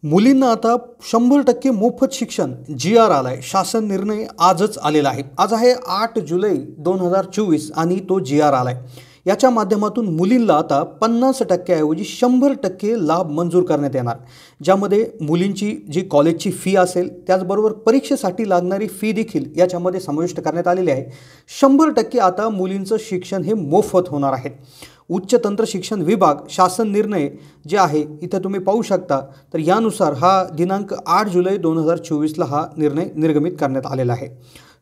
मुलींना आता 100% मोफत शिक्षण जी.आर. आलाय. शासन निर्णय आजच आलेला आहे. आज आहे 8 जुलै 2024 आणि तो जी.आर. आलाय. याच्या माध्यमातून मुलींना आता 50% ऐवजी 100% लाभ मंजूर करण्यात येणार. ज्यामध्ये मुलींची जी कॉलेजची फी असेल त्याचबरोबर परीक्षेसाठी लागणारी फी देखील याच्यामध्ये समाविष्ट करण्यात आलेली आहे. 100% आता मुलींचं शिक्षण हे मोफत होणार आहे. उच्च तंत्र शिक्षण विभाग शासन निर्णय जे आहे इथे तुम्ही पाहू शकता. तर यानुसार हा दिनांक 8 जुलै 2024ला हा निर्णय निर्गमित करण्यात आलेला आहे.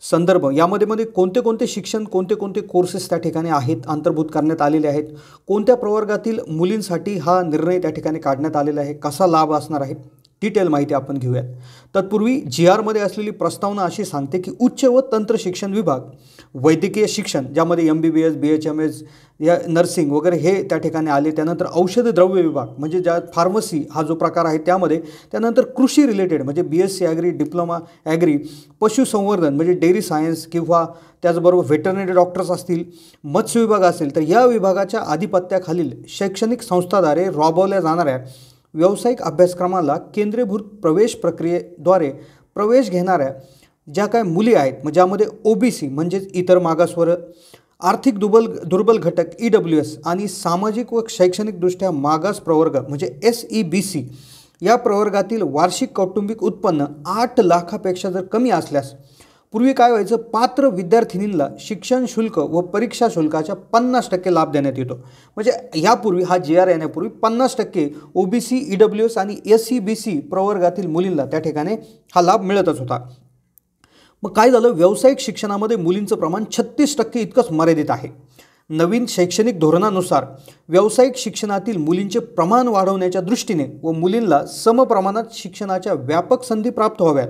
संदर्भ यामध्ये कोणते कोणते शिक्षण कोणते कोणते कोर्सेस त्या ठिकाणी आहेत अंतर्भूत करण्यात आलेले आहेत, कोणत्या प्रवर्गातील मुलींसाठी हा निर्णय त्या ठिकाणी काढण्यात आलेला आहे, कसा लाभ असणार आहे, डिटेल माहिती आपण घेऊयात. तत्पूर्वी जी.आरमध्ये असलेली प्रस्तावना अशी सांगते की उच्च व तंत्र शिक्षण विभाग वैद्यकीय शिक्षण ज्यामध्ये MBBS BHMS या नर्सिंग वगैरे हे त्या ठिकाणी आले. त्यानंतर औषध द्रव्य विभाग म्हणजे ज्या फार्मसी हा जो प्रकार आहे त्यामध्ये, त्यानंतर कृषी रिलेटेड म्हणजे BSc ॲग्री, डिप्लोमा ॲग्री, पशुसंवर्धन म्हणजे डेअरी सायन्स किंवा त्याचबरोबर व्हेटरनरी डॉक्टर्स असतील, मत्स्य विभाग असेल, तर या विभागाच्या आधिपत्याखालील शैक्षणिक संस्थाद्वारे राबवल्या जाणाऱ्या व्यावसायिक अभ्यासक्रमाला केंद्रीभूत प्रवेश प्रक्रियेद्वारे प्रवेश घेणाऱ्या ज्या काय मुली आहेत, म्हणजे ज्यामध्ये OBC म्हणजेच इतर मागासवर्ग, आर्थिक दुर्बल घटक EWS आणि सामाजिक व शैक्षणिकदृष्ट्या मागास प्रवर्ग म्हणजे SEBC या प्रवर्गातील वार्षिक कौटुंबिक उत्पन्न 8 लाखापेक्षा जर कमी असल्यास, पूर्वी काय व्हायचं, पात्र विद्यार्थिनींना शिक्षण शुल्क व परीक्षा शुल्काच्या 50% लाभ देण्यात येतो. म्हणजे यापूर्वी हा जी.आर. येण्यापूर्वी 50% OBC, EWS आणि SEBC प्रवर्गातील मुलींना त्या ठिकाणी हा लाभ मिळतच होता. मग काय झालं, व्यावसायिक शिक्षणामध्ये मुलींचं प्रमाण 36% इतकंच मर्यादित आहे. नवीन शैक्षणिक धोरणानुसार व्यावसायिक शिक्षणातील मुलींचे प्रमाण वाढवण्याच्या दृष्टीने व मुलींना समप्रमाणात शिक्षणाच्या व्यापक संधी प्राप्त व्हाव्यात,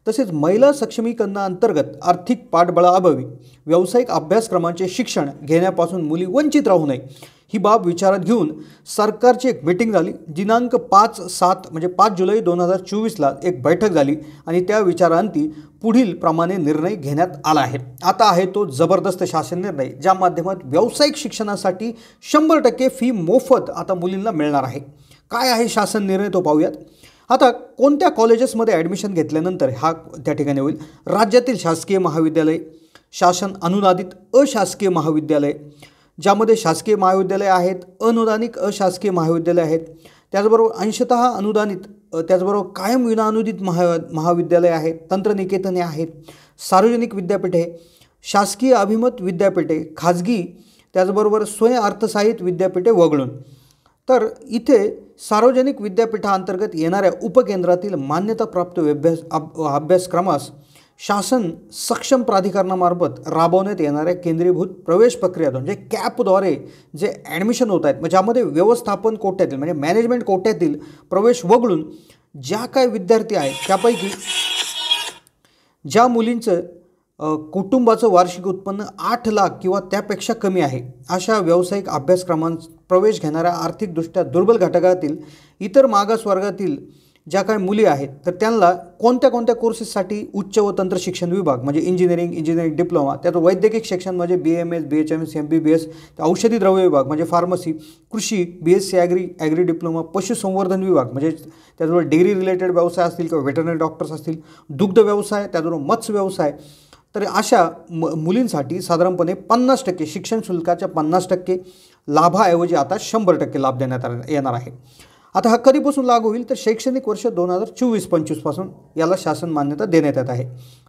तसेच महिला सक्षमीकरणाअंतर्गत आर्थिक पाठबळाअभावी व्यावसायिक अभ्यासक्रमांचे शिक्षण घेण्यापासून मुली वंचित राहू नये ही बाब विचारात घेऊन सरकारची एक मीटिंग झाली. दिनांक 5 जुलै 2024ला एक बैठक झाली आणि त्या विचारांती पुढील प्रमाणे निर्णय घेण्यात आला आहे. आता आहे तो जबरदस्त शासन निर्णय ज्या माध्यमात व्यावसायिक शिक्षणासाठी 100% फी मोफत आता मुलींना मिळणार आहे. काय आहे शासन निर्णय तो पाहूयात. आता कोणत्या कॉलेजेसमध्ये ॲडमिशन घेतल्यानंतर हा त्या ठिकाणी होईल, राज्यातील शासकीय महाविद्यालय, शासन अनुदानित अशासकीय महाविद्यालय ज्यामध्ये शासकीय महाविद्यालय आहेत, अनुदानित अशासकीय महाविद्यालय आहेत, त्याचबरोबर अंशतः अनुदानित, त्याचबरोबर कायम विनाअनुदानित महाविद्यालय आहेत, तंत्रनिकेतने आहेत, सार्वजनिक विद्यापीठे, शासकीय अभिमत विद्यापीठे, खाजगी, त्याचबरोबर स्वयंअर्थसहाय्यित विद्यापीठे वगळून. तर इथे सार्वजनिक विद्यापीठाअंतर्गत येणाऱ्या उपकेंद्रातील मान्यताप्राप्त अभ्यासक्रमास शासन सक्षम प्राधिकरणामार्फत राबवण्यात येणाऱ्या केंद्रीभूत प्रवेश प्रक्रियेतून म्हणजे कॅपद्वारे जे ॲडमिशन होत आहेत, म्हणजे ज्यामध्ये व्यवस्थापन कोट्यातील म्हणजे मॅनेजमेंट कोट्यातील प्रवेश वगळून ज्या काय विद्यार्थी आहेत त्यापैकी ज्या मुलींचं कुटुंबाचं वार्षिक उत्पन्न 8 लाख किंवा त्यापेक्षा कमी आहे, अशा व्यावसायिक अभ्यासक्रमांत प्रवेश घेणाऱ्या आर्थिकदृष्ट्या दुर्बल घटकातील इतर मागासवर्गातील ज्या काही मुली आहेत तर त्यांना कोणत्या कोणत्या कोर्सेससाठी उच्च व तंत्र शिक्षण विभाग म्हणजे इंजिनिअरिंग डिप्लोमा, त्यात वैद्यकीय शिक्षण म्हणजे BMS BHMS MBBS, औषधी द्रव्य विभाग म्हणजे फार्मसी, कृषी BSc ॲग्री डिप्लोमा, पशुसंवर्धन विभाग म्हणजे त्याचबरोबर डेअरी रिलेटेड व्यवसाय असतील किंवा व्हेटरनरी डॉक्टर्स असतील, दुग्ध व्यवसाय, त्याचबरोबर मत्स्य व्यवसाय. तर अशा मुलींसाठी साधारणपणे 50% शिक्षण शुल्काच्या 50% लाभाऐवजी आता 100% लाभ देण्यात येणार आहे. आता हा कधीपासून लागू होईल तर शैक्षणिक वर्ष 2024-25 पासून याला शासन मान्यता देण्यात येत आहे.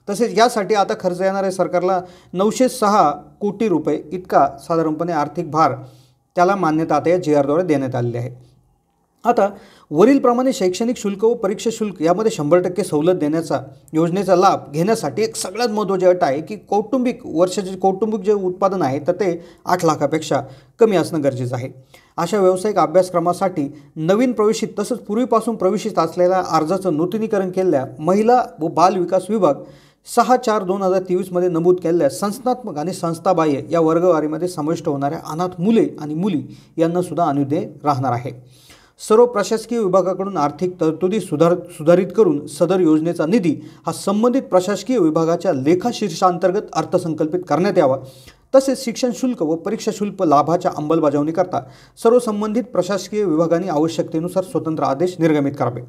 तसेच यासाठी आता खर्च येणार आहे सरकारला 906 कोटी रुपये इतका साधारणपणे आर्थिक भार त्याला मान्यता आता या जी.आरद्वारे देण्यात आलेली आहे. आता वरीलप्रमाणे शैक्षणिक शुल्क व परीक्षा शुल्क यामध्ये 100% सवलत देण्याचा योजनेचा लाभ घेण्यासाठी एक सगळ्यात महत्त्वाची अट आहे की कौटुंबिक जे उत्पादन आहे तर ते 8 लाखापेक्षा कमी असणं गरजेचं आहे. अशा व्यावसायिक अभ्यासक्रमासाठी नवीन प्रवेशित तसंच पूर्वीपासून प्रवेशित असलेल्या अर्जाचं नूतनीकरण केलेल्या महिला व बाल विकास विभाग 6/4/2023 नमूद केलेल्या संस्थात्मक आणि संस्थाबाह्य या वर्गवारीमध्ये समाविष्ट होणाऱ्या अनाथ मुले आणि मुली यांना सुद्धा अनुदान राहणार आहे. सर्व प्रशासकीय विभागाकडून आर्थिक तरतुदी सुधारित करून सदर योजनेचा निधी हा संबंधित प्रशासकीय विभागाच्या लेखाशीर्षांतर्गत अर्थसंकल्पित करण्यात यावा. तसेच शिक्षण शुल्क व परीक्षा शुल्क लाभाच्या अंमलबजावणीकरता सर्व संबंधित प्रशासकीय विभागांनी आवश्यकतेनुसार स्वतंत्र आदेश निर्गमित करावे.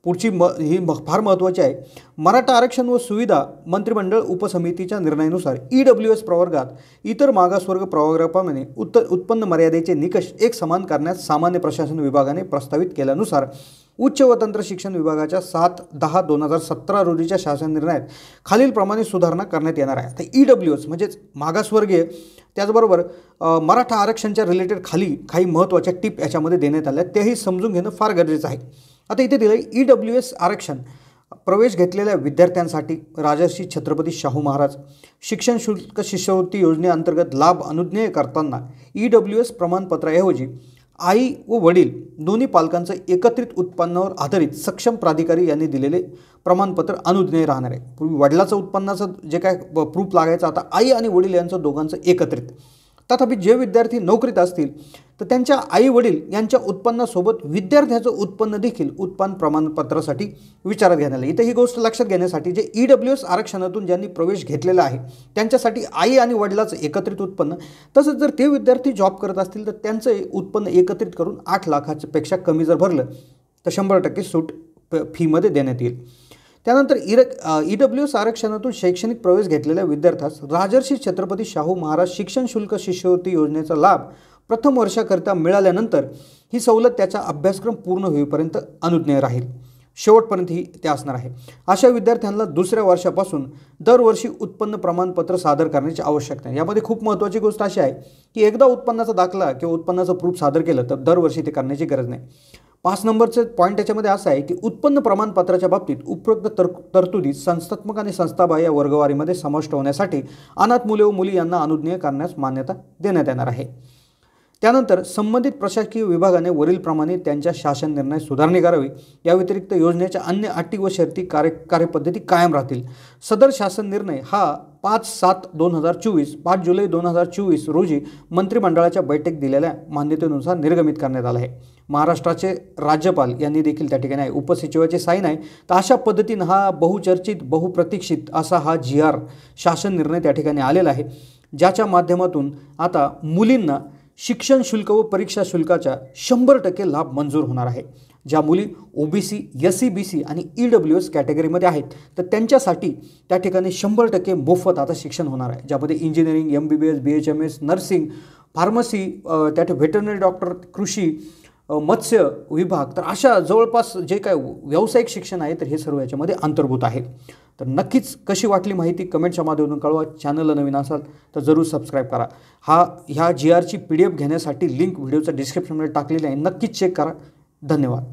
ही फार महत्त्वाची आहे. मराठा आरक्षण व सुविधा मंत्रिमंडळ उपसमितीच्या निर्णयानुसार EWS प्रवर्गात इतर मागासवर्ग प्रवर्गाप्रमाणे उत्पन्न मर्यादेचे निकष एक समान करण्यास सामान्य प्रशासन विभागाने प्रस्तावित केल्यानुसार उच्च व तंत्र शिक्षण विभागाच्या 7/10/2017 रोजीच्या शासन निर्णयात खालीलप्रमाणे सुधारणा करण्यात येणार आहे. आता EWS म्हणजेच मागासवर्गीय, त्याचबरोबर मराठा आरक्षणच्या रिलेटेड खाली काही महत्त्वाच्या टिप याच्यामध्ये देण्यात आल्या, तेही समजून घेणं फार गरजेचं आहे. आता इथे दिलं आहे EWS आरक्षण प्रवेश घेतलेल्या विद्यार्थ्यांसाठी राजर्षी छत्रपती शाहू महाराज शिक्षण शुल्क शिष्यवृत्ती योजनेअंतर्गत लाभ अनुज्ञेय करताना EWS प्रमाणपत्राऐवजी आई व वडील दोन्ही पालकांचं एकत्रित उत्पन्नावर आधारित सक्षम प्राधिकारी यांनी दिलेले प्रमाणपत्र अनुज्ञेय राहणार आहे. पूर्वी वडिलाचं उत्पन्नाचं जे काय प्रूफ लागायचं, आता आई आणि वडील यांचं दोघांचं एकत्रित. तथापि जे विद्यार्थी नोकरीत असतील तर त्यांच्या आई वडील यांच्या उत्पन्नासोबत विद्यार्थ्याचं उत्पन्न देखील उत्पन्न प्रमाणपत्रासाठी विचारात घेण्यात आलं. इथे ही गोष्ट लक्षात घेण्यासाठी जे EWS आरक्षणातून ज्यांनी प्रवेश घेतलेला आहे त्यांच्यासाठी आई आणि वडिलाचं एकत्रित उत्पन्न, तसंच जर ते विद्यार्थी जॉब करत असतील तर त्यांचं उत्पन्न एकत्रित करून 8 लाखापेक्षा कमी जर भरलं तर 100% सूट फीमध्ये देण्यात येईल. त्यानंतर EWS आरक्षणातून शैक्षणिक प्रवेश घेतलेल्या विद्यार्थ्यास राजर्षी छत्रपती शाहू महाराज शिक्षण शुल्क शिष्यवृत्ती योजनेचा लाभ प्रथम वर्षाकरिता मिळाल्यानंतर ही सवलत त्याचा अभ्यासक्रम पूर्ण होईपर्यंत अनुज्ञेय राहील. शेवटपर्यंत ही ते असणार आहे. अशा विद्यार्थ्यांना दुसऱ्या वर्षापासून दरवर्षी उत्पन्न प्रमाणपत्र सादर करण्याची आवश्यकता आहे. यामध्ये खूप महत्त्वाची गोष्ट अशी आहे की एकदा उत्पन्नाचा दाखला किंवा उत्पन्नाचं प्रूफ सादर केलं तर दरवर्षी ते करण्याची गरज नाही. 5 नंबरचं पॉईंट याच्यामध्ये असं आहे की उत्पन्न प्रमाणपत्राच्या बाबतीत उपरोक्त तरतुदी संस्थात्मक आणि संस्थाबाह्य वर्गवारीमध्ये समाविष्ट होण्यासाठी अनाथ मुले व मुली यांना अनुज्ञेय करण्यास मान्यता देण्यात येणार आहे. त्यानंतर संबंधित प्रशासकीय विभागाने वरीलप्रमाणे त्यांच्या शासन निर्णय सुधारणी करावी. या व्यतिरिक्त योजनेच्या अन्य अटी व शर्ती कार्यपद्धती कायम राहतील. सदर शासन निर्णय हा 5 जुलै 2024 रोजी मंत्रिमंडळाच्या बैठक दिलेल्या मान्यतेनुसार निर्गमित करण्यात आला आहे. महाराष्ट्राचे राज्यपाल यांनी देखील त्या ठिकाणी उपसचिवाचे साईन आहे. तर अशा पद्धतीनं हा बहुचर्चित बहुप्रतीक्षित असा हा GR शासन निर्णय त्या ठिकाणी आलेला आहे, ज्याच्या माध्यमातून आता मुलींना शिक्षण शुल्क व परीक्षा शुल्काचा 100% लाभ मंजूर होणार आहे. ज्या मुली OBC, SC, BC आणि EWS कॅटेगरीमध्ये आहेत तर त्यांच्यासाठी त्या ठिकाणी 100% मोफत आता शिक्षण होणार आहे, ज्यामध्ये engineering, MBBS, BHMS, nursing, pharmacy, त्या व्हेटरनरी डॉक्टर, कृषी, मत्स्य विभाग, तर अशा जवळपास जे काय व्यावसायिक शिक्षण आहे तर हे सर्व याच्यामध्ये अंतर्भूत आहे. तर नक्कीच कशी वाटली माहिती कमेंटच्या माध्यमातून कळवा. चॅनलला नवीन असाल तर जरूर सबस्क्राईब करा. ह्या GRची PDF घेण्यासाठी लिंक व्हिडिओच्या डिस्क्रिप्शनमध्ये टाकलेली आहे, नक्कीच चेक करा. धन्यवाद.